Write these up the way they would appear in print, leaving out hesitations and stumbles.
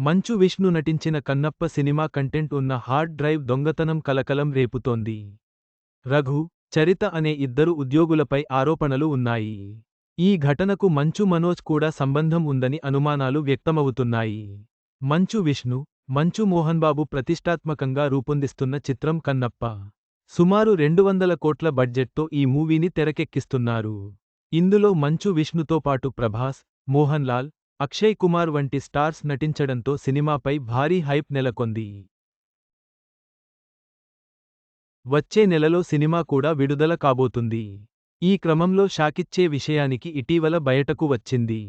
మంచు విష్ణు నటించిన Kannappa cinema content ఉన్న hard drive దొంగతనం కలకలం రేపుతోంది. రఘు, చరిత అనే ఇద్దరు ఉద్యోగులపై ఆరోపణలు ఉన్నాయి. ఈ ఘటనకు మంచు మనోజ్ కూడా సంబంధం ఉందని అనుమానాలు వ్యక్తమవుతున్నాయి. మంచు విష్ణు, మంచు మోహన్బాబు ప్రతిష్టాత్మకంగా రూపొందిస్తున్న చిత్రం కన్నప్ప. సుమారు 200 కోట్ల బడ్జెట్తో ఈ మూవీని తెరకెక్కిస్తున్నారు. ఇందులో మంచు విష్ణుతో పాటు ప్రభాస్, మోహన్ లాల్, అక్షయ్ కుమార్ వంటి స్టార్స్ నటించడంతో సినిమాపై భారీ హైప్ నెలకొంది. వచ్చే నెలలో సినిమా కూడా విడుదల కాబోతుంది. ఈ క్రమంలో షాకిచ్చే విషయానికి ఇటీవల బయటకు వచ్చింది.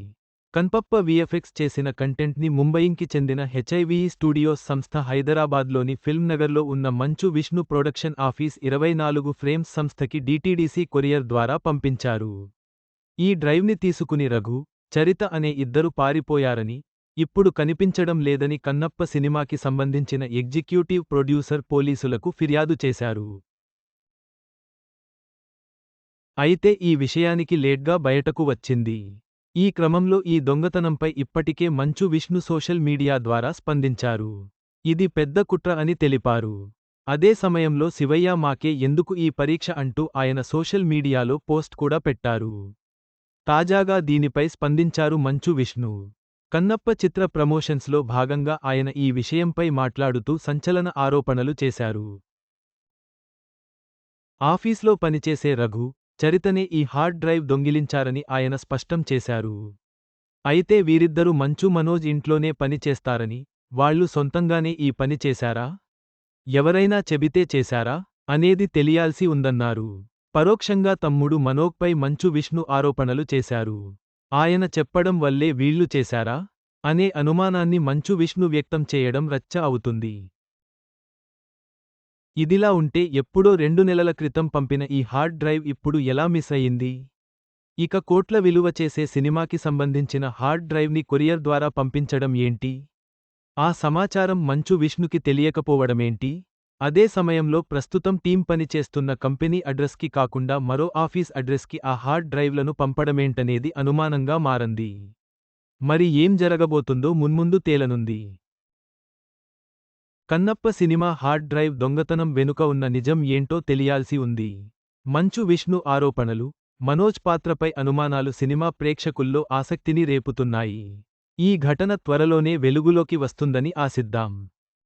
కన్పప్ప విఎఫ్ఎక్స్ చేసిన కంటెంట్ని ముంబయికి చెందిన హెచ్ఐవిఈ స్టూడియోస్ సంస్థ హైదరాబాద్లోని ఫిల్మ్నగర్లో ఉన్న Manchu Vishnu production office 24 frames సంస్థకి డిటిడిసి కొరియర్ ద్వారా పంపించారు. ఈ డ్రైవ్ని తీసుకుని రఘు, చరిత అనే ఇద్దరు పారిపోయారని, ఇప్పుడు కనిపించడం లేదని కన్నప్ప సినిమాకి సంబంధించిన ఎగ్జిక్యూటివ్ ప్రొడ్యూసర్ పోలీసులకు ఫిర్యాదు చేశారు. అయితే ఈ విషయానికి లేట్గా బయటకు వచ్చింది. ఈ క్రమంలో ఈ దొంగతనంపై ఇప్పటికే మంచు విష్ణు సోషల్ మీడియా ద్వారా స్పందించారు. ఇది పెద్ద కుట్ర అని తెలిపారు. అదే సమయంలో శివయ్య మాకే ఎందుకు ఈ పరీక్ష అంటూ ఆయన సోషల్ మీడియాలో పోస్ట్ కూడా పెట్టారు. తాజాగా దీనిపై స్పందించారు మంచు విష్ణు. కన్నప్ప చిత్ర ప్రమోషన్స్లో భాగంగా ఆయన ఈ విషయంపై మాట్లాడుతూ సంచలన ఆరోపణలు చేశారు. ఆఫీస్లో పనిచేసే రఘు, చరితనే ఈ హార్డ్ డ్రైవ్ దొంగిలించారని ఆయన స్పష్టం చేశారు. అయితే వీరిద్దరూ మంచు మనోజ్ ఇంట్లోనే పని చేస్తారని, వాళ్లు సొంతంగానే ఈ పని చేశారా? ఎవరైనా చెబితే చేశారా? అనేది తెలియాల్సి ఉందన్నారు. పరోక్షంగా తమ్ముడు మనోజ్పై మంచు విష్ణు ఆరోపణలు చేశారు. ఆయన చెప్పడం వల్లే వీళ్లు చేశారా? అనే అనుమానాన్ని మంచు విష్ణు వ్యక్తం చేయడం రచ్చ అవుతుంది. ఇదిలా ఉంటే ఎప్పుడో 2 నెలల క్రితం పంపిన ఈ హార్డ్ డ్రైవ్ ఇప్పుడు ఎలా మిస్ అయింది? ఇక కోట్ల విలువ చేసే సినిమాకి సంబంధించిన హార్డ్ డ్రైవ్ని కొరియర్ ద్వారా పంపించడం ఏంటి? ఆ సమాచారం మంచు విష్ణుకి తెలియకపోవడమేంటి? అదే సమయంలో ప్రస్తుతం టీం పనిచేస్తున్న కంపెనీ అడ్రస్కి కాకుండా మరో ఆఫీస్ అడ్రస్కి ఆ హార్డ్ డ్రైవ్లను పంపడమేంటనేది అనుమానంగా మారంది. మరి ఏం జరగబోతుందో మున్ముందు తేలనుంది. కన్నప్ప సినిమా హార్డ్ డ్రైవ్ దొంగతనం వెనుక ఉన్న నిజం ఏంటో తెలియాల్సి ఉంది. మంచు విష్ణు ఆరోపణలు, మనోజ్ పాత్రపై అనుమానాలు సినిమా ప్రేక్షకుల్లో ఆసక్తిని రేపుతున్నాయి. ఈ ఘటన త్వరలోనే వెలుగులోకి వస్తుందని ఆశిద్దాం.